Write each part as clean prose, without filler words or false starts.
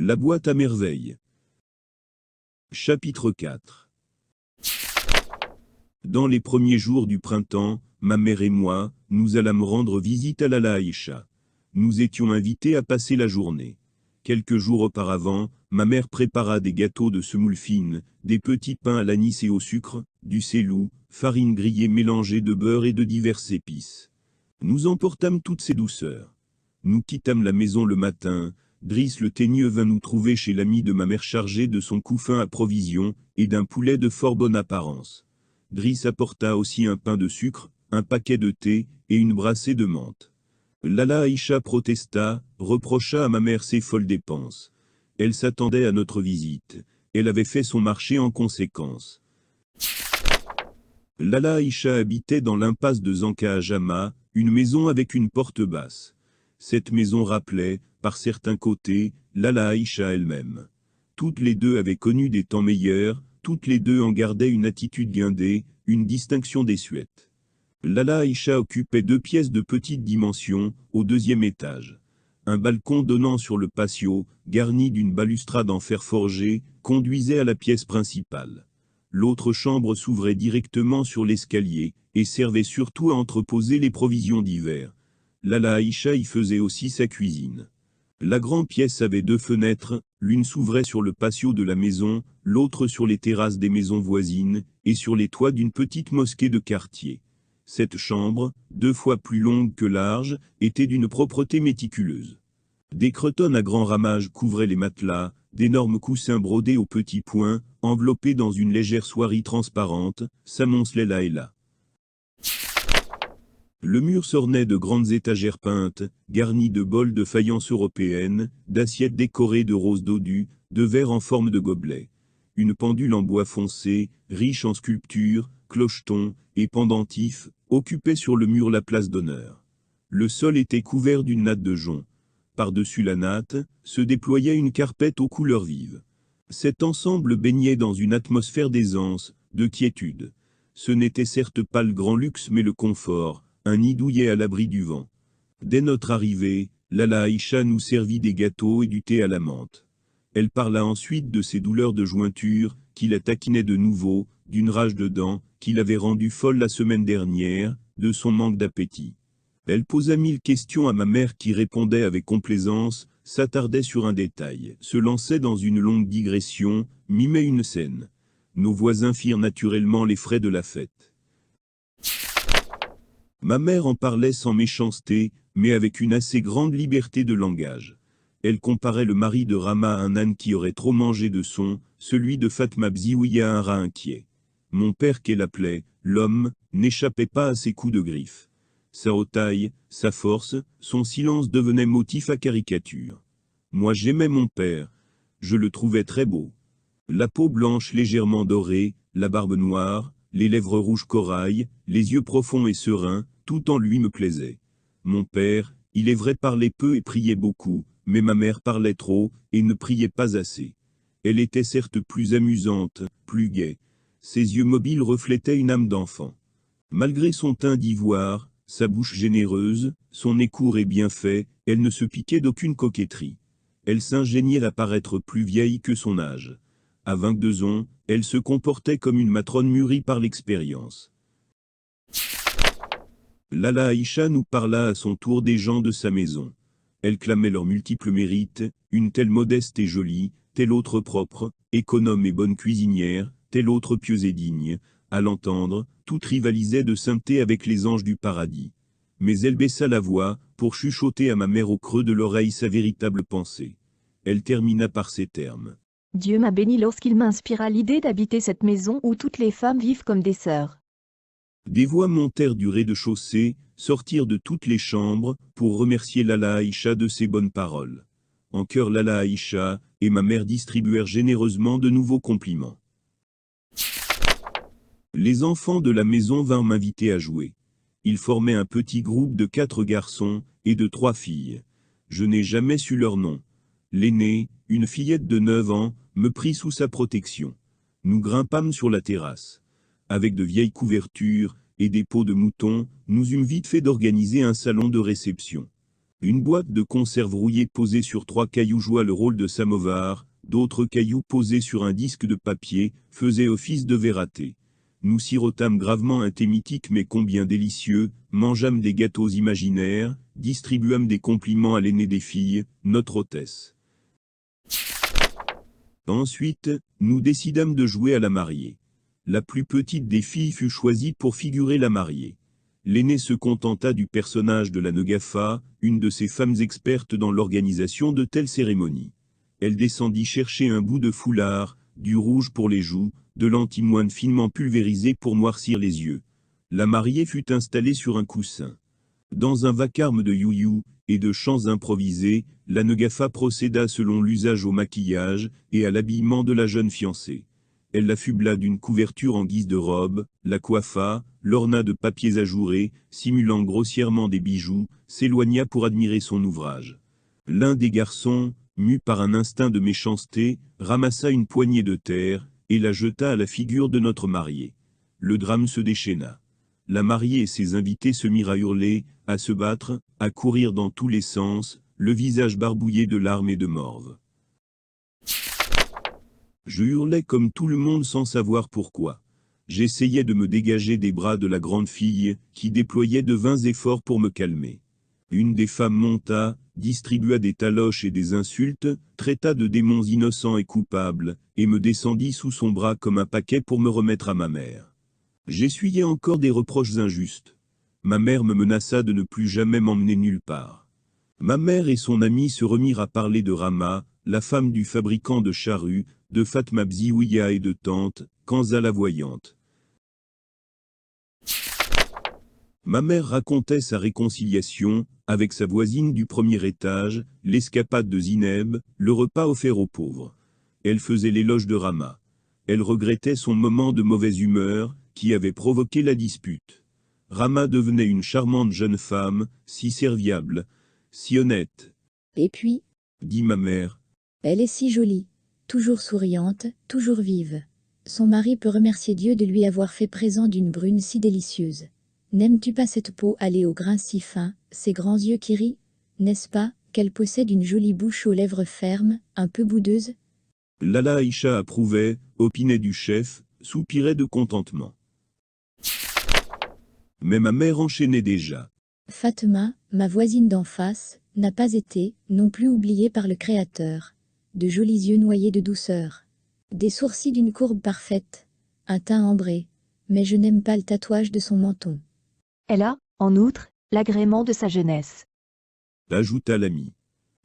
La boîte à merveilles. Chapitre 4. Dans les premiers jours du printemps, ma mère et moi, nous allâmes rendre visite à Lala Aïcha. Nous étions invités à passer la journée. Quelques jours auparavant, ma mère prépara des gâteaux de semoule fine, des petits pains à l'anis et au sucre, du sellou, farine grillée mélangée de beurre et de diverses épices. Nous emportâmes toutes ces douceurs. Nous quittâmes la maison le matin. Driss le teigneux vint nous trouver chez l'ami de ma mère chargé de son couffin à provisions et d'un poulet de fort bonne apparence. Driss apporta aussi un pain de sucre, un paquet de thé et une brassée de menthe. Lala Aïcha protesta, reprocha à ma mère ses folles dépenses. Elle s'attendait à notre visite. Elle avait fait son marché en conséquence. Lala Aïcha habitait dans l'impasse de Zanka à Jama, une maison avec une porte basse. Cette maison rappelait, par certains côtés, Lala Aïcha elle-même. Toutes les deux avaient connu des temps meilleurs, toutes les deux en gardaient une attitude guindée, une distinction désuète. Lala Aïcha occupait 2 pièces de petite dimension, au 2e étage. Un balcon donnant sur le patio, garni d'une balustrade en fer forgé, conduisait à la pièce principale. L'autre chambre s'ouvrait directement sur l'escalier, et servait surtout à entreposer les provisions d'hiver. Lala Aïcha y faisait aussi sa cuisine. La grande pièce avait 2 fenêtres, l'une s'ouvrait sur le patio de la maison, l'autre sur les terrasses des maisons voisines, et sur les toits d'une petite mosquée de quartier. Cette chambre, 2 fois plus longue que large, était d'une propreté méticuleuse. Des cretonnes à grands ramages couvraient les matelas, d'énormes coussins brodés aux petits points, enveloppés dans une légère soierie transparente, s'amoncelaient là et là. Le mur s'ornait de grandes étagères peintes, garnies de bols de faïence européenne, d'assiettes décorées de roses dodues, de verres en forme de gobelets. Une pendule en bois foncé, riche en sculptures, clochetons et pendentifs, occupait sur le mur la place d'honneur. Le sol était couvert d'une natte de jonc. Par-dessus la natte, se déployait une carpette aux couleurs vives. Cet ensemble baignait dans une atmosphère d'aisance, de quiétude. Ce n'était certes pas le grand luxe mais le confort, un nid douillet à l'abri du vent. Dès notre arrivée, Lala Aïcha nous servit des gâteaux et du thé à la menthe. Elle parla ensuite de ses douleurs de jointure, qui la taquinaient de nouveau, d'une rage de dents, qui l'avait rendue folle la semaine dernière, de son manque d'appétit. Elle posa 1000 questions à ma mère qui répondait avec complaisance, s'attardait sur un détail, se lançait dans une longue digression, mimait une scène. Nos voisins firent naturellement les frais de la fête. Ma mère en parlait sans méchanceté, mais avec une assez grande liberté de langage. Elle comparait le mari de Rama à un âne qui aurait trop mangé de son, celui de Fatma Bziouia à un rat inquiet. Mon père qu'elle appelait l'homme, n'échappait pas à ses coups de griffe. Sa haute taille, sa force, son silence devenaient motif à caricature. Moi j'aimais mon père. Je le trouvais très beau. La peau blanche légèrement dorée, la barbe noire, les lèvres rouges corail, les yeux profonds et sereins, tout en lui me plaisait. Mon père, il est vrai, parlait peu et priait beaucoup, mais ma mère parlait trop, et ne priait pas assez. Elle était certes plus amusante, plus gaie. Ses yeux mobiles reflétaient une âme d'enfant. Malgré son teint d'ivoire, sa bouche généreuse, son nez court et bien fait, elle ne se piquait d'aucune coquetterie. Elle s'ingéniait à paraître plus vieille que son âge. À 22 ans, elle se comportait comme une matrone mûrie par l'expérience. Lala Aïcha nous parla à son tour des gens de sa maison. Elle clamait leurs multiples mérites, une telle modeste et jolie, telle autre propre, économe et bonne cuisinière, telle autre pieuse et digne. À l'entendre, toute rivalisait de sainteté avec les anges du paradis. Mais elle baissa la voix, pour chuchoter à ma mère au creux de l'oreille sa véritable pensée. Elle termina par ces termes. Dieu m'a béni lorsqu'il m'inspira l'idée d'habiter cette maison où toutes les femmes vivent comme des sœurs. Des voix montèrent du rez-de-chaussée, sortirent de toutes les chambres, pour remercier Lala Aïcha de ses bonnes paroles. En chœur Lala Aïcha et ma mère distribuèrent généreusement de nouveaux compliments. Les enfants de la maison vinrent m'inviter à jouer. Ils formaient un petit groupe de 4 garçons et de 3 filles. Je n'ai jamais su leur nom. L'aînée, une fillette de 9 ans, me prit sous sa protection. Nous grimpâmes sur la terrasse. Avec de vieilles couvertures et des peaux de mouton, nous eûmes vite fait d'organiser un salon de réception. Une boîte de conserve rouillée posée sur 3 cailloux jouait le rôle de samovar, d'autres cailloux posés sur un disque de papier faisaient office de verre à thé. Nous sirotâmes gravement un thé mythique mais combien délicieux, mangeâmes des gâteaux imaginaires, distribuâmes des compliments à l'aînée des filles, notre hôtesse. Ensuite, nous décidâmes de jouer à la mariée. La plus petite des filles fut choisie pour figurer la mariée. L'aînée se contenta du personnage de la Negafa, une de ces femmes expertes dans l'organisation de telles cérémonies. Elle descendit chercher un bout de foulard, du rouge pour les joues, de l'antimoine finement pulvérisé pour noircir les yeux. La mariée fut installée sur un coussin. Dans un vacarme de you-you et de chants improvisés, la Negafa procéda selon l'usage au maquillage et à l'habillement de la jeune fiancée. Elle l'affubla d'une couverture en guise de robe, la coiffa, l'orna de papiers ajourés, simulant grossièrement des bijoux, s'éloigna pour admirer son ouvrage. L'un des garçons, mu par un instinct de méchanceté, ramassa une poignée de terre et la jeta à la figure de notre mariée. Le drame se déchaîna. La mariée et ses invités se mirent à hurler, à se battre, à courir dans tous les sens, le visage barbouillé de larmes et de morve. Je hurlais comme tout le monde sans savoir pourquoi. J'essayais de me dégager des bras de la grande fille, qui déployait de vains efforts pour me calmer. Une des femmes monta, distribua des taloches et des insultes, traita de démons innocents et coupables, et me descendit sous son bras comme un paquet pour me remettre à ma mère. J'essuyais encore des reproches injustes. Ma mère me menaça de ne plus jamais m'emmener nulle part. Ma mère et son amie se remirent à parler de Rama, la femme du fabricant de charrues, de Fatma Bziouya et de tante, Kanza la voyante. Ma mère racontait sa réconciliation avec sa voisine du premier étage, l'escapade de Zineb, le repas offert aux pauvres. Elle faisait l'éloge de Rama. Elle regrettait son moment de mauvaise humeur, qui avait provoqué la dispute. Rama devenait une charmante jeune femme, si serviable, si honnête. Et puis, Dit ma mère. Elle est si jolie, toujours souriante, toujours vive. Son mari peut remercier Dieu de lui avoir fait présent d'une brune si délicieuse. N'aimes-tu pas cette peau allée au grain si fin, ces grands yeux qui rient? N'est-ce pas, qu'elle possède une jolie bouche aux lèvres fermes, un peu boudeuse? Lala Aïcha approuvait, opinait du chef, soupirait de contentement. Mais ma mère enchaînait déjà. Fatma, ma voisine d'en face, n'a pas été, non plus oubliée par le Créateur. De jolis yeux noyés de douceur. Des sourcils d'une courbe parfaite. Un teint ambré. Mais je n'aime pas le tatouage de son menton. Elle a, en outre, l'agrément de sa jeunesse. Ajouta l'ami.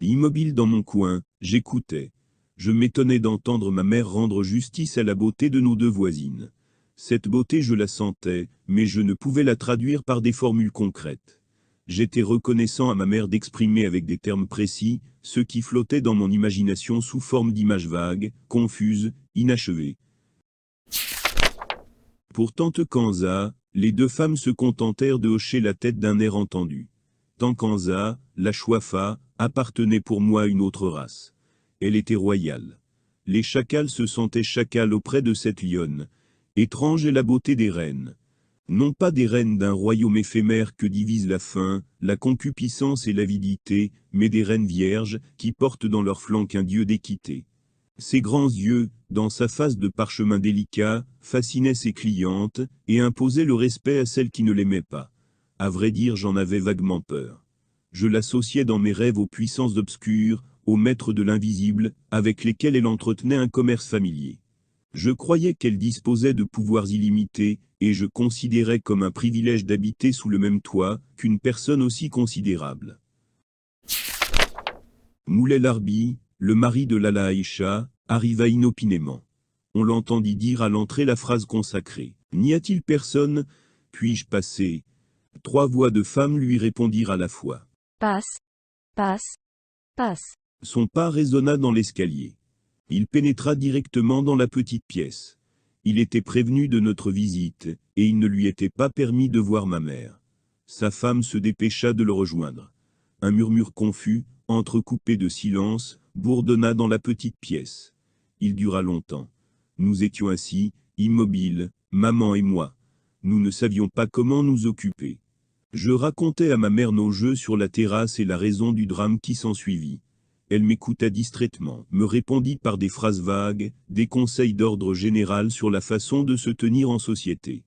Immobile dans mon coin, j'écoutais. Je m'étonnais d'entendre ma mère rendre justice à la beauté de nos deux voisines. Cette beauté je la sentais, mais je ne pouvais la traduire par des formules concrètes. J'étais reconnaissant à ma mère d'exprimer avec des termes précis, ce qui flottait dans mon imagination sous forme d'images vagues, confuses, inachevées. Pour tante Kanza, les deux femmes se contentèrent de hocher la tête d'un air entendu. Tante Kanza, la Chouafa, appartenait pour moi à une autre race. Elle était royale. Les chacals se sentaient chacals auprès de cette lionne. Étrange est la beauté des reines. Non pas des reines d'un royaume éphémère que divise la faim, la concupiscence et l'avidité, mais des reines vierges, qui portent dans leur flanc un dieu d'équité. Ses grands yeux, dans sa face de parchemin délicat, fascinaient ses clientes, et imposaient le respect à celles qui ne l'aimaient pas. À vrai dire, j'en avais vaguement peur. Je l'associais dans mes rêves aux puissances obscures, aux maîtres de l'invisible, avec lesquels elle entretenait un commerce familier. Je croyais qu'elle disposait de pouvoirs illimités, et je considérais comme un privilège d'habiter sous le même toit qu'une personne aussi considérable. Moulay Larbi, le mari de Lala Aïcha, arriva inopinément. On l'entendit dire à l'entrée la phrase consacrée. « N'y a-t-il personne? Puis-je passer ?» 3 voix de femmes lui répondirent à la fois. « Passe, passe, passe. » Son pas résonna dans l'escalier. Il pénétra directement dans la petite pièce. Il était prévenu de notre visite, et il ne lui était pas permis de voir ma mère. Sa femme se dépêcha de le rejoindre. Un murmure confus, entrecoupé de silence, bourdonna dans la petite pièce. Il dura longtemps. Nous étions assis, immobiles, maman et moi. Nous ne savions pas comment nous occuper. Je racontai à ma mère nos jeux sur la terrasse et la raison du drame qui s'ensuivit. Elle m'écouta distraitement, me répondit par des phrases vagues, des conseils d'ordre général sur la façon de se tenir en société.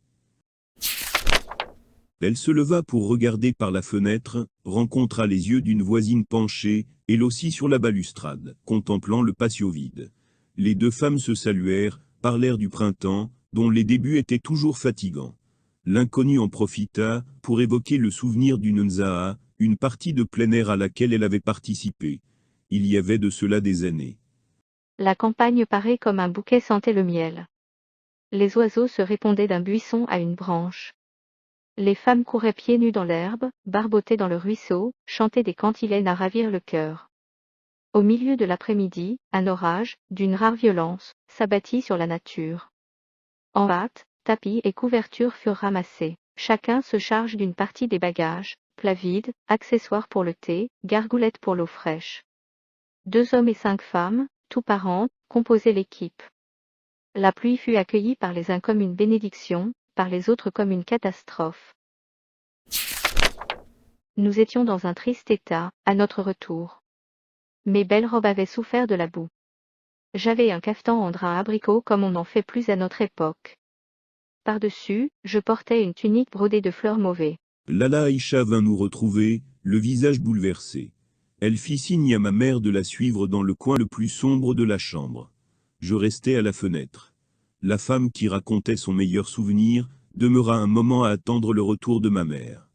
Elle se leva pour regarder par la fenêtre, rencontra les yeux d'une voisine penchée, elle aussi sur la balustrade, contemplant le patio vide. Les deux femmes se saluèrent, parlèrent du printemps, dont les débuts étaient toujours fatigants. L'inconnu en profita pour évoquer le souvenir d'une nzaa, une partie de plein air à laquelle elle avait participé. Il y avait de cela des années. La campagne paraît comme un bouquet sentait le miel. Les oiseaux se répondaient d'un buisson à une branche. Les femmes couraient pieds nus dans l'herbe, barbottaient dans le ruisseau, chantaient des cantilènes à ravir le cœur. Au milieu de l'après-midi, un orage, d'une rare violence, s'abattit sur la nature. En hâte, tapis et couvertures furent ramassés. Chacun se charge d'une partie des bagages, plats vides, accessoires pour le thé, gargoulettes pour l'eau fraîche. 2 hommes et 5 femmes, tous parents, composaient l'équipe. La pluie fut accueillie par les uns comme une bénédiction, par les autres comme une catastrophe. Nous étions dans un triste état, à notre retour. Mes belles robes avaient souffert de la boue. J'avais un cafetan en drap abricot comme on n'en fait plus à notre époque. Par-dessus, je portais une tunique brodée de fleurs mauvais. Lala Aïcha vint nous retrouver, le visage bouleversé. Elle fit signe à ma mère de la suivre dans le coin le plus sombre de la chambre. Je restai à la fenêtre. La femme qui racontait son meilleur souvenir demeura un moment à attendre le retour de ma mère.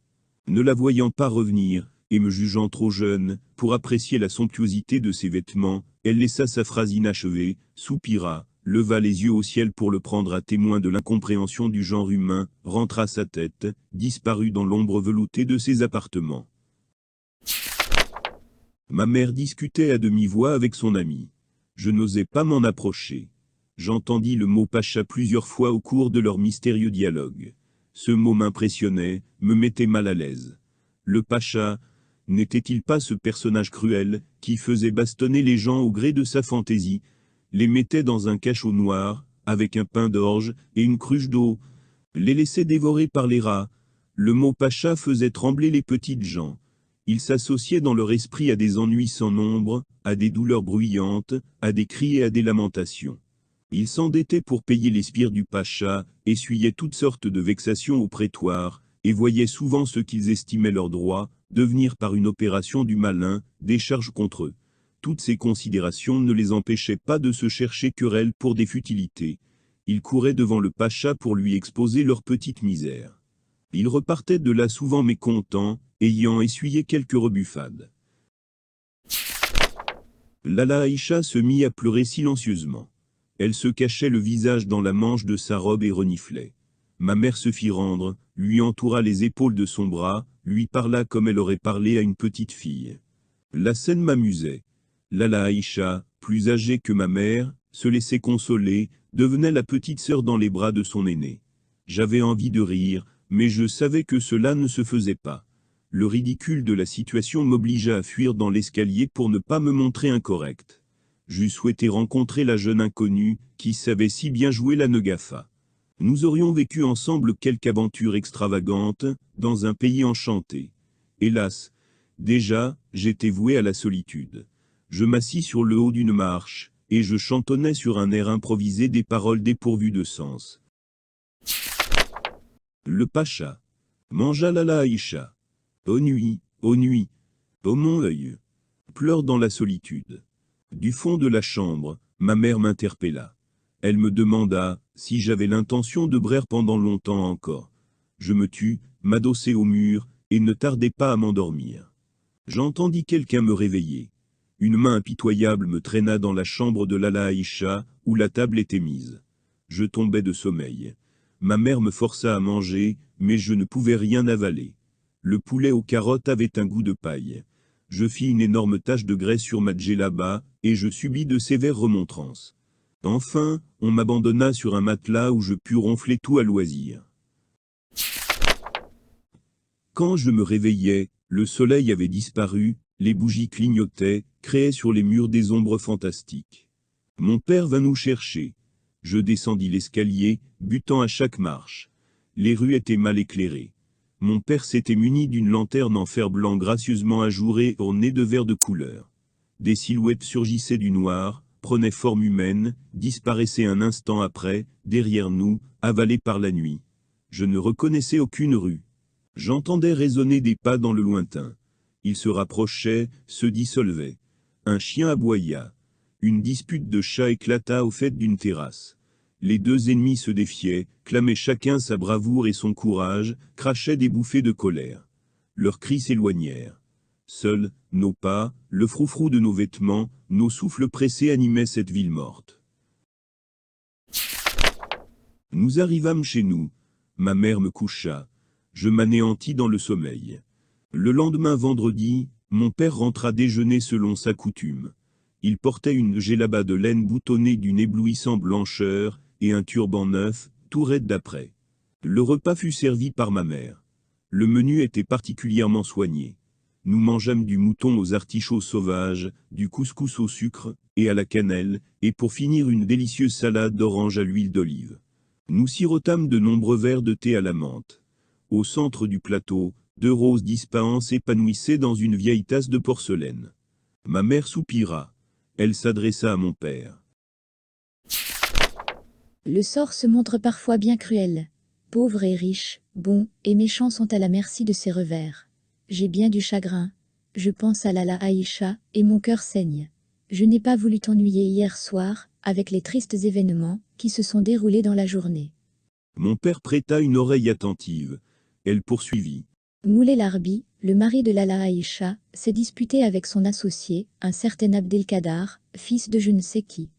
Ne la voyant pas revenir, et me jugeant trop jeune, pour apprécier la somptuosité de ses vêtements, elle laissa sa phrase inachevée, soupira, leva les yeux au ciel pour le prendre à témoin de l'incompréhension du genre humain, rentra sa tête, disparut dans l'ombre veloutée de ses appartements. Ma mère discutait à demi-voix avec son ami. Je n'osais pas m'en approcher. J'entendis le mot pacha plusieurs fois au cours de leur mystérieux dialogue. Ce mot m'impressionnait, me mettait mal à l'aise. Le pacha, n'était-il pas ce personnage cruel, qui faisait bastonner les gens au gré de sa fantaisie, les mettait dans un cachot noir, avec un pain d'orge et une cruche d'eau, les laissait dévorer par les rats? Le mot pacha faisait trembler les petites gens. Il s'associait dans leur esprit à des ennuis sans nombre, à des douleurs bruyantes, à des cris et à des lamentations. Ils s'endettaient pour payer les sbires du pacha, essuyaient toutes sortes de vexations au prétoire, et voyaient souvent ce qu'ils estimaient leurs droits, devenir par une opération du malin, des charges contre eux. Toutes ces considérations ne les empêchaient pas de se chercher querelle pour des futilités. Ils couraient devant le pacha pour lui exposer leur petite misère. Ils repartaient de là souvent mécontents, ayant essuyé quelques rebuffades. Lala Aïcha se mit à pleurer silencieusement. Elle se cachait le visage dans la manche de sa robe et reniflait. Ma mère se fit rendre, lui entoura les épaules de son bras, lui parla comme elle aurait parlé à une petite fille. La scène m'amusait. Lala Aïcha, plus âgée que ma mère, se laissait consoler, devenait la petite sœur dans les bras de son aîné. J'avais envie de rire, mais je savais que cela ne se faisait pas. Le ridicule de la situation m'obligea à fuir dans l'escalier pour ne pas me montrer incorrect. J'eus souhaité rencontrer la jeune inconnue, qui savait si bien jouer la negafa. Nous aurions vécu ensemble quelque aventure extravagante, dans un pays enchanté. Hélas, déjà, j'étais voué à la solitude. Je m'assis sur le haut d'une marche, et je chantonnais sur un air improvisé des paroles dépourvues de sens. Le pacha. Mangea Lala Aïcha. Ô nuit, ô mon œil. Pleure dans la solitude. Du fond de la chambre, ma mère m'interpella. Elle me demanda si j'avais l'intention de brère pendant longtemps encore. Je me tus, m'adossai au mur, et ne tardai pas à m'endormir. J'entendis quelqu'un me réveiller. Une main impitoyable me traîna dans la chambre de Lala Aïcha, où la table était mise. Je tombais de sommeil. Ma mère me força à manger, mais je ne pouvais rien avaler. Le poulet aux carottes avait un goût de paille. Je fis une énorme tache de graisse sur ma djellaba, et je subis de sévères remontrances. Enfin, on m'abandonna sur un matelas où je pus ronfler tout à loisir. Quand je me réveillais, le soleil avait disparu, les bougies clignotaient, créaient sur les murs des ombres fantastiques. Mon père vint nous chercher. Je descendis l'escalier, butant à chaque marche. Les rues étaient mal éclairées. Mon père s'était muni d'une lanterne en fer blanc gracieusement ajourée ornée de verres de couleur. Des silhouettes surgissaient du noir, prenaient forme humaine, disparaissaient un instant après, derrière nous, avalées par la nuit. Je ne reconnaissais aucune rue. J'entendais résonner des pas dans le lointain. Ils se rapprochaient, se dissolvaient. Un chien aboya. Une dispute de chats éclata au fait d'une terrasse. Les deux ennemis se défiaient, clamaient chacun sa bravoure et son courage, crachaient des bouffées de colère. Leurs cris s'éloignèrent. Seuls, nos pas, le froufrou de nos vêtements, nos souffles pressés animaient cette ville morte. Nous arrivâmes chez nous. Ma mère me coucha. Je m'anéantis dans le sommeil. Le lendemain vendredi, mon père rentra déjeuner selon sa coutume. Il portait une djellaba de laine boutonnée d'une éblouissante blancheur, et un turban neuf, tout raide d'après. Le repas fut servi par ma mère. Le menu était particulièrement soigné. Nous mangeâmes du mouton aux artichauts sauvages, du couscous au sucre, et à la cannelle, et pour finir une délicieuse salade d'orange à l'huile d'olive. Nous sirotâmes de nombreux verres de thé à la menthe. Au centre du plateau, 2 roses d'Ispahan s'épanouissaient dans une vieille tasse de porcelaine. Ma mère soupira. Elle s'adressa à mon père. Le sort se montre parfois bien cruel. Pauvres et riches, bons et méchants sont à la merci de ses revers. J'ai bien du chagrin. Je pense à Lala Aïcha, et mon cœur saigne. Je n'ai pas voulu t'ennuyer hier soir, avec les tristes événements qui se sont déroulés dans la journée. Mon père prêta une oreille attentive. Elle poursuivit. Moulay Larbi, le mari de Lala Aïcha, s'est disputé avec son associé, un certain Abdelkadar, fils de je ne sais qui.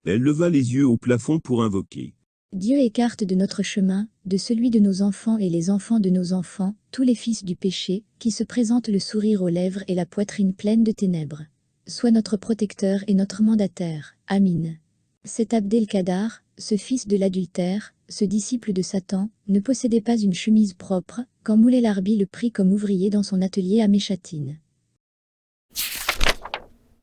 Elle leva les yeux au plafond pour invoquer. Dieu écarte de notre chemin, de celui de nos enfants et les enfants de nos enfants, tous les fils du péché, qui se présentent le sourire aux lèvres et la poitrine pleine de ténèbres. Sois notre protecteur et notre mandataire. Amin. Cet Abdelkadar, ce fils de l'adultère, ce disciple de Satan, ne possédait pas une chemise propre, quand Moulay Larbi le prit comme ouvrier dans son atelier à Méchatine.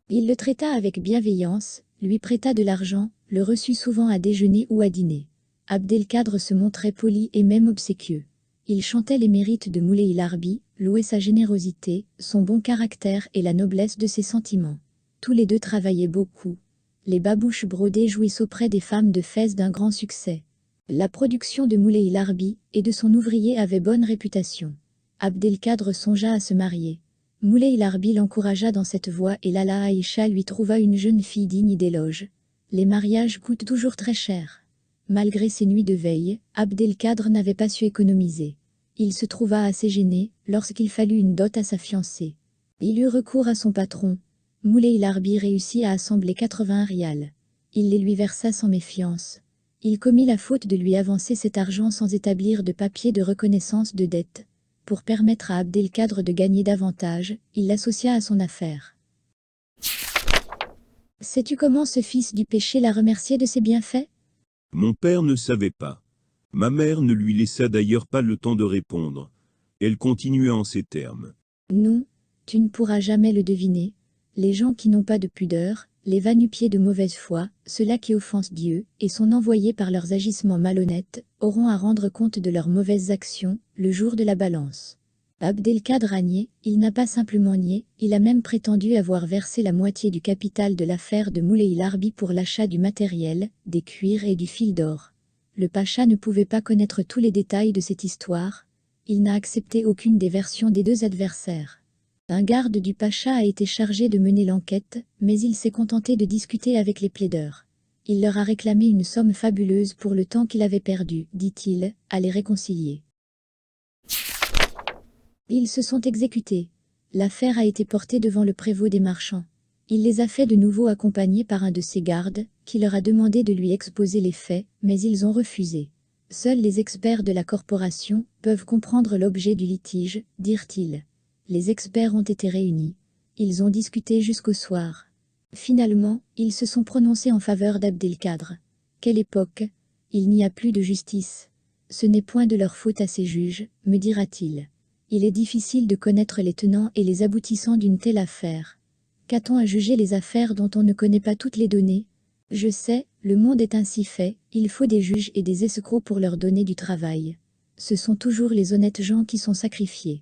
Il le traita avec bienveillance, lui prêta de l'argent, le reçut souvent à déjeuner ou à dîner. Abdelkadr se montrait poli et même obséquieux. Il chantait les mérites de Moulay Larbi, louait sa générosité, son bon caractère et la noblesse de ses sentiments. Tous les deux travaillaient beaucoup. Les babouches brodées jouissent auprès des femmes de Fès d'un grand succès. La production de Moulay Larbi et de son ouvrier avait bonne réputation. Abdelkadr songea à se marier. Moulay Larbi l'encouragea dans cette voie et Lala Aïcha lui trouva une jeune fille digne d'éloge. Les mariages coûtent toujours très cher. Malgré ses nuits de veille, Abdelkadr n'avait pas su économiser. Il se trouva assez gêné lorsqu'il fallut une dot à sa fiancée. Il eut recours à son patron. Moulay Larbi réussit à assembler 80 rials. Il les lui versa sans méfiance. Il commit la faute de lui avancer cet argent sans établir de papier de reconnaissance de dette. Pour permettre à Abdelkadr de gagner davantage, il l'associa à son affaire. Sais-tu comment ce fils du péché l'a remercié de ses bienfaits? Mon père ne savait pas. Ma mère ne lui laissa d'ailleurs pas le temps de répondre. Elle continua en ces termes. Non, tu ne pourras jamais le deviner. Les gens qui n'ont pas de pudeur, les va-nu-pieds de mauvaise foi, ceux-là qui offensent Dieu, et sont envoyés par leurs agissements malhonnêtes, auront à rendre compte de leurs mauvaises actions, le jour de la balance. Abdelkadr a nié, il n'a pas simplement nié, il a même prétendu avoir versé la moitié du capital de l'affaire de Moulay Larbi pour l'achat du matériel, des cuirs et du fil d'or. Le pacha ne pouvait pas connaître tous les détails de cette histoire. Il n'a accepté aucune des versions des deux adversaires. Un garde du pacha a été chargé de mener l'enquête, mais il s'est contenté de discuter avec les plaideurs. Il leur a réclamé une somme fabuleuse pour le temps qu'il avait perdu, dit-il, à les réconcilier. Ils se sont exécutés. L'affaire a été portée devant le prévôt des marchands. Il les a fait de nouveau accompagner par un de ses gardes, qui leur a demandé de lui exposer les faits, mais ils ont refusé. Seuls les experts de la corporation peuvent comprendre l'objet du litige, dirent-ils. Les experts ont été réunis. Ils ont discuté jusqu'au soir. Finalement, ils se sont prononcés en faveur d'Abdelkadr. Quelle époque! Il n'y a plus de justice. Ce n'est point de leur faute à ces juges, me dira-t-il. Il est difficile de connaître les tenants et les aboutissants d'une telle affaire. Qu'a-t-on à juger les affaires dont on ne connaît pas toutes les données? Je sais, le monde est ainsi fait, il faut des juges et des escrocs pour leur donner du travail. Ce sont toujours les honnêtes gens qui sont sacrifiés.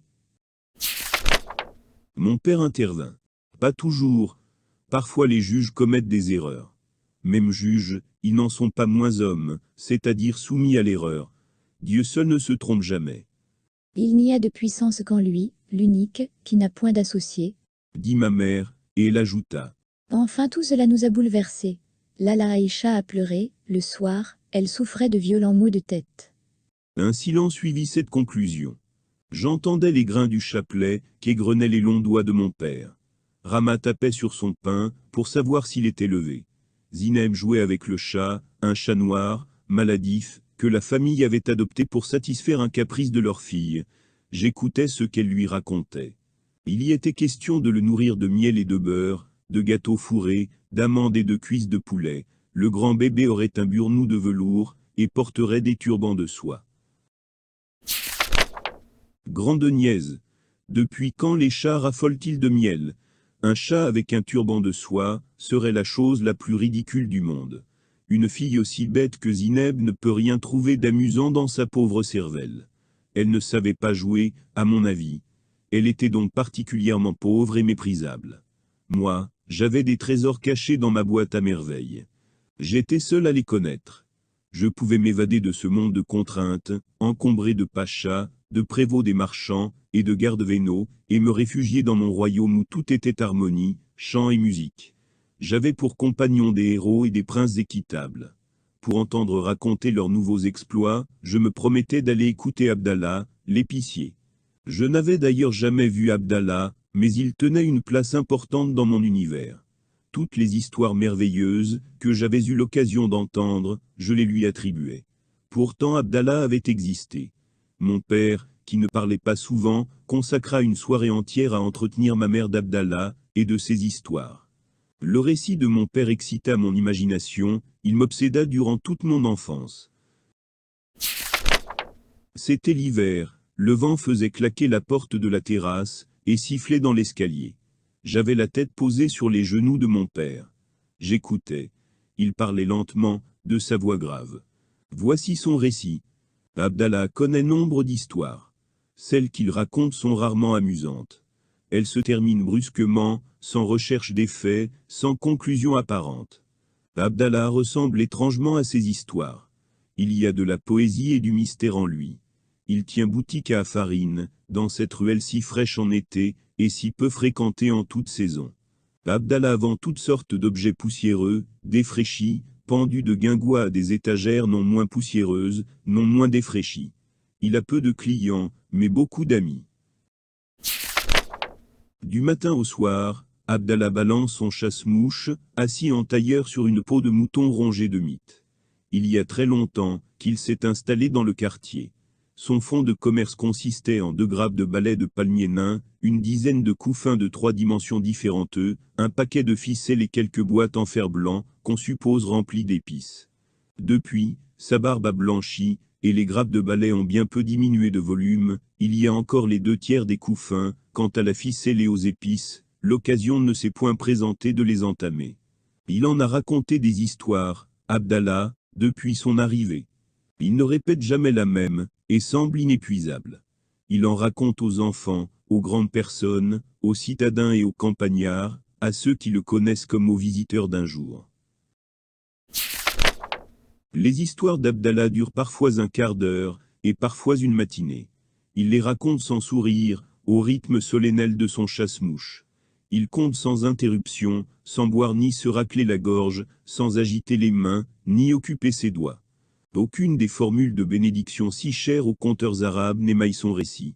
Mon père intervint. Pas toujours. Parfois les juges commettent des erreurs. Même juges, ils n'en sont pas moins hommes, c'est-à-dire soumis à l'erreur. Dieu seul ne se trompe jamais. Il n'y a de puissance qu'en lui, l'unique, qui n'a point d'associé, Dit ma mère, et elle ajouta. Enfin tout cela nous a bouleversés. Lala Aïcha a pleuré, le soir, elle souffrait de violents maux de tête. Un silence suivit cette conclusion. J'entendais les grains du chapelet qu'égrenaient les longs doigts de mon père. Rama tapait sur son pain pour savoir s'il était levé. Zineb jouait avec le chat, un chat noir, maladif, que la famille avait adopté pour satisfaire un caprice de leur fille. J'écoutais ce qu'elle lui racontait. Il y était question de le nourrir de miel et de beurre, de gâteaux fourrés, d'amandes et de cuisses de poulet. Le grand bébé aurait un burnous de velours et porterait des turbans de soie. Grande niaise. Depuis quand les chats raffolent-ils de miel? Un chat avec un turban de soie serait la chose la plus ridicule du monde. Une fille aussi bête que Zineb ne peut rien trouver d'amusant dans sa pauvre cervelle. Elle ne savait pas jouer, à mon avis. Elle était donc particulièrement pauvre et méprisable. Moi, j'avais des trésors cachés dans ma boîte à merveilles. J'étais seul à les connaître. Je pouvais m'évader de ce monde de contraintes, encombré de pachas, de prévôts des marchands, et de gardes vénaux, et me réfugier dans mon royaume où tout était harmonie, chant et musique. J'avais pour compagnons des héros et des princes équitables. Pour entendre raconter leurs nouveaux exploits, je me promettais d'aller écouter Abdallah, l'épicier. Je n'avais d'ailleurs jamais vu Abdallah, mais il tenait une place importante dans mon univers. Toutes les histoires merveilleuses que j'avais eu l'occasion d'entendre, je les lui attribuais. Pourtant Abdallah avait existé. Mon père, qui ne parlait pas souvent, consacra une soirée entière à entretenir ma mère d'Abdallah et de ses histoires. Le récit de mon père excita mon imagination, il m'obséda durant toute mon enfance. C'était l'hiver, le vent faisait claquer la porte de la terrasse et sifflait dans l'escalier. J'avais la tête posée sur les genoux de mon père. J'écoutais. Il parlait lentement, de sa voix grave. Voici son récit. Abdallah connaît nombre d'histoires. Celles qu'il raconte sont rarement amusantes. Elles se terminent brusquement, sans recherche d'effet, sans conclusion apparente. Abdallah ressemble étrangement à ces histoires. Il y a de la poésie et du mystère en lui. Il tient boutique à Afarine, dans cette ruelle si fraîche en été, et si peu fréquentée en toute saison. Abdallah vend toutes sortes d'objets poussiéreux, défraîchis, pendus de guingois à des étagères non moins poussiéreuses, non moins défraîchies. Il a peu de clients, mais beaucoup d'amis. Du matin au soir, Abdallah balance son chasse-mouche, assis en tailleur sur une peau de mouton rongée de mites. Il y a très longtemps qu'il s'est installé dans le quartier. Son fonds de commerce consistait en 2 grappes de balais de palmiers nains, une dizaine de couffins de 3 dimensions différentes, un paquet de ficelles et quelques boîtes en fer blanc, qu'on suppose remplies d'épices. Depuis, sa barbe a blanchi, et les grappes de balais ont bien peu diminué de volume, il y a encore les 2/3 des couffins, quant à la ficelle et aux épices, l'occasion ne s'est point présentée de les entamer. Il en a raconté des histoires, Abdallah, depuis son arrivée. Il ne répète jamais la même, et semble inépuisable. Il en raconte aux enfants, aux grandes personnes, aux citadins et aux campagnards, à ceux qui le connaissent comme aux visiteurs d'un jour. Les histoires d'Abdallah durent parfois un quart d'heure, et parfois une matinée. Il les raconte sans sourire, au rythme solennel de son chasse-mouche. Il conte sans interruption, sans boire ni se racler la gorge, sans agiter les mains, ni occuper ses doigts. Aucune des formules de bénédiction si chères aux conteurs arabes n'émaille son récit.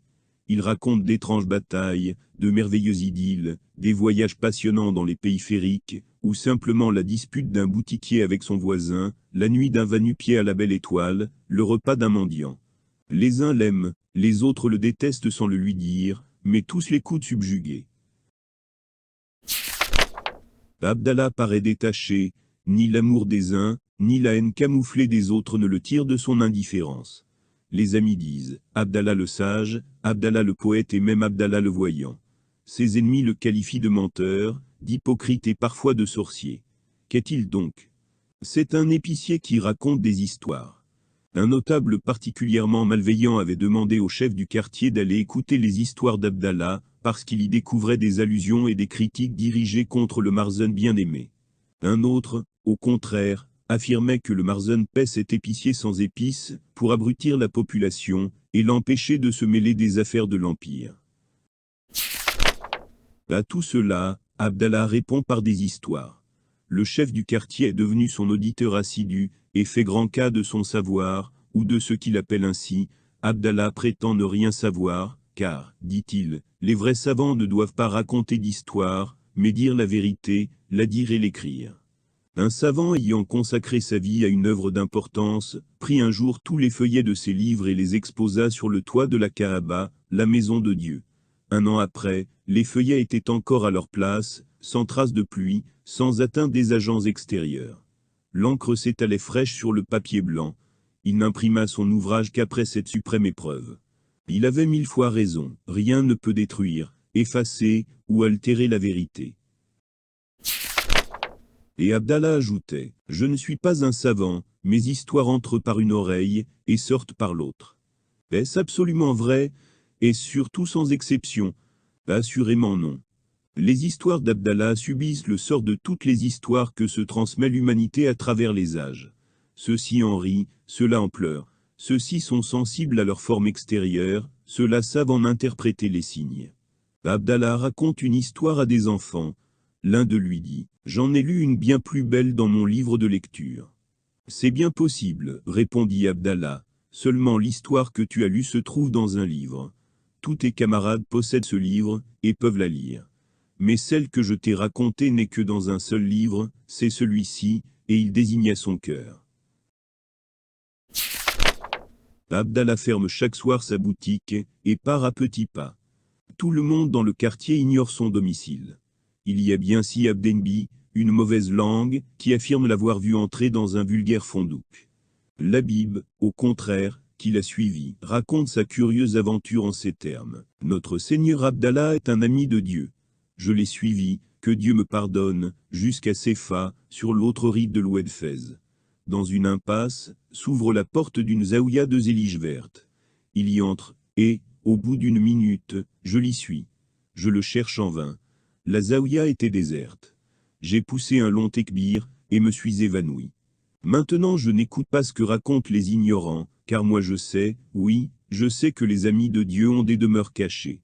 Il raconte d'étranges batailles, de merveilleuses idylles, des voyages passionnants dans les pays féeriques, ou simplement la dispute d'un boutiquier avec son voisin, la nuit d'un va-nu-pied à la belle étoile, le repas d'un mendiant. Les uns l'aiment, les autres le détestent sans le lui dire, mais tous l'écoutent subjugués. Abdallah paraît détaché, ni l'amour des uns, ni la haine camouflée des autres ne le tirent de son indifférence. Les amis disent, Abdallah le sage, Abdallah le poète et même Abdallah le voyant. Ses ennemis le qualifient de menteur, d'hypocrite et parfois de sorcier. Qu'est-il donc? C'est un épicier qui raconte des histoires. Un notable particulièrement malveillant avait demandé au chef du quartier d'aller écouter les histoires d'Abdallah, parce qu'il y découvrait des allusions et des critiques dirigées contre le Marzen bien-aimé. Un autre, au contraire, affirmait que le Marzen paie cet épicier sans épices, pour abrutir la population, et l'empêcher de se mêler des affaires de l'Empire. À tout cela, Abdallah répond par des histoires. Le chef du quartier est devenu son auditeur assidu, et fait grand cas de son savoir, ou de ce qu'il appelle ainsi. Abdallah prétend ne rien savoir, car, dit-il, les vrais savants ne doivent pas raconter d'histoires, mais dire la vérité, la dire et l'écrire. Un savant ayant consacré sa vie à une œuvre d'importance, prit un jour tous les feuillets de ses livres et les exposa sur le toit de la Kaaba, la maison de Dieu. Un an après, les feuillets étaient encore à leur place, sans trace de pluie, sans atteinte des agents extérieurs. L'encre s'étalait fraîche sur le papier blanc. Il n'imprima son ouvrage qu'après cette suprême épreuve. Il avait 1000 fois raison, rien ne peut détruire, effacer ou altérer la vérité. Et Abdallah ajoutait, « Je ne suis pas un savant, mes histoires entrent par une oreille et sortent par l'autre. » Est-ce absolument vrai? Et surtout sans exception? Assurément non. Les histoires d'Abdallah subissent le sort de toutes les histoires que se transmet l'humanité à travers les âges. Ceux-ci en rient, ceux-là en pleurent. Ceux-ci sont sensibles à leur forme extérieure, ceux-là savent en interpréter les signes. Abdallah raconte une histoire à des enfants. L'un d'eux lui dit, « J'en ai lu une bien plus belle dans mon livre de lecture. » « C'est bien possible, répondit Abdallah, seulement l'histoire que tu as lue se trouve dans un livre. Tous tes camarades possèdent ce livre, et peuvent la lire. Mais celle que je t'ai racontée n'est que dans un seul livre, c'est celui-ci, et il désigna son cœur. » Abdallah ferme chaque soir sa boutique, et part à petits pas. Tout le monde dans le quartier ignore son domicile. Il y a bien si Abdenbi, une mauvaise langue, qui affirme l'avoir vu entrer dans un vulgaire fondouk. Labib, au contraire, qui l'a suivi, raconte sa curieuse aventure en ces termes. « Notre Seigneur Abdallah est un ami de Dieu. Je l'ai suivi, que Dieu me pardonne, jusqu'à Sefa, sur l'autre rive de l'Oued Fez. Dans une impasse, s'ouvre la porte d'une zaouïa de zélige verte. Il y entre, et, au bout d'une minute, je l'y suis. Je le cherche en vain. La zaouïa était déserte. J'ai poussé un long tekbir, et me suis évanoui. Maintenant je n'écoute pas ce que racontent les ignorants, car moi je sais, oui, je sais que les amis de Dieu ont des demeures cachées. »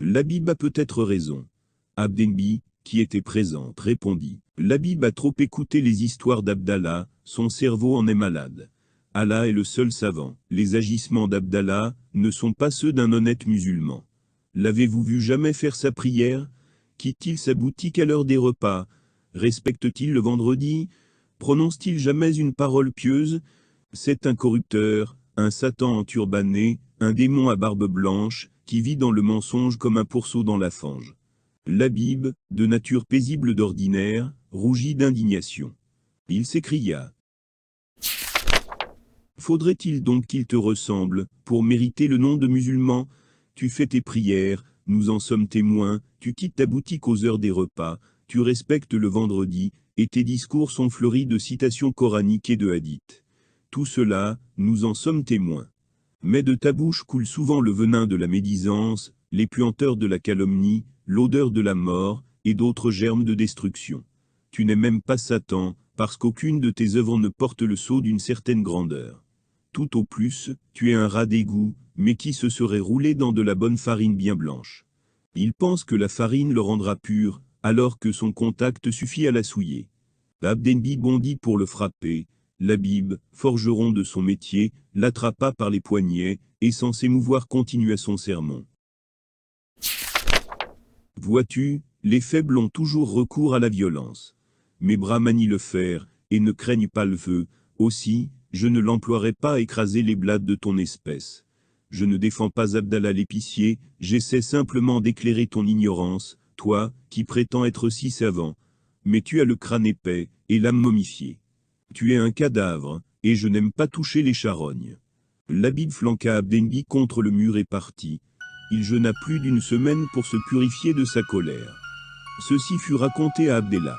Labib a peut-être raison. Abdenbi, qui était présente, répondit. Labib a trop écouté les histoires d'Abdallah, son cerveau en est malade. Allah est le seul savant. Les agissements d'Abdallah ne sont pas ceux d'un honnête musulman. L'avez-vous vu jamais faire sa prière? Quitte-t-il sa boutique à l'heure des repas? Respecte-t-il le vendredi? Prononce-t-il jamais une parole pieuse? C'est un corrupteur, un Satan enturbané, un démon à barbe blanche, qui vit dans le mensonge comme un pourceau dans la fange. Labib, de nature paisible d'ordinaire, rougit d'indignation. Il s'écria. Faudrait-il donc qu'il te ressemble, pour mériter le nom de musulman? Tu fais tes prières, nous en sommes témoins, tu quittes ta boutique aux heures des repas, tu respectes le vendredi, et tes discours sont fleuris de citations coraniques et de hadiths. Tout cela, nous en sommes témoins. Mais de ta bouche coule souvent le venin de la médisance, les puanteurs de la calomnie, l'odeur de la mort, et d'autres germes de destruction. Tu n'es même pas Satan, parce qu'aucune de tes œuvres ne porte le sceau d'une certaine grandeur. Tout au plus, tu es un rat d'égout, mais qui se serait roulé dans de la bonne farine bien blanche. Il pense que la farine le rendra pur, alors que son contact suffit à la souiller. Abdenbi bondit pour le frapper. Labib, forgeron de son métier, l'attrapa par les poignets, et sans s'émouvoir continua son sermon. Vois-tu, les faibles ont toujours recours à la violence. Mes bras manient le fer, et ne craignent pas le feu, aussi, je ne l'emploierai pas à écraser les blades de ton espèce. Je ne défends pas Abdallah l'épicier, j'essaie simplement d'éclairer ton ignorance, toi, qui prétends être si savant. Mais tu as le crâne épais, et l'âme momifiée. Tu es un cadavre, et je n'aime pas toucher les charognes. Labib flanqua Abdenbi contre le mur et partit. Il jeûna plus d'une semaine pour se purifier de sa colère. Ceci fut raconté à Abdallah.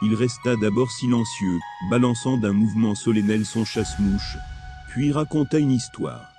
Il resta d'abord silencieux, balançant d'un mouvement solennel son chasse-mouche, puis raconta une histoire.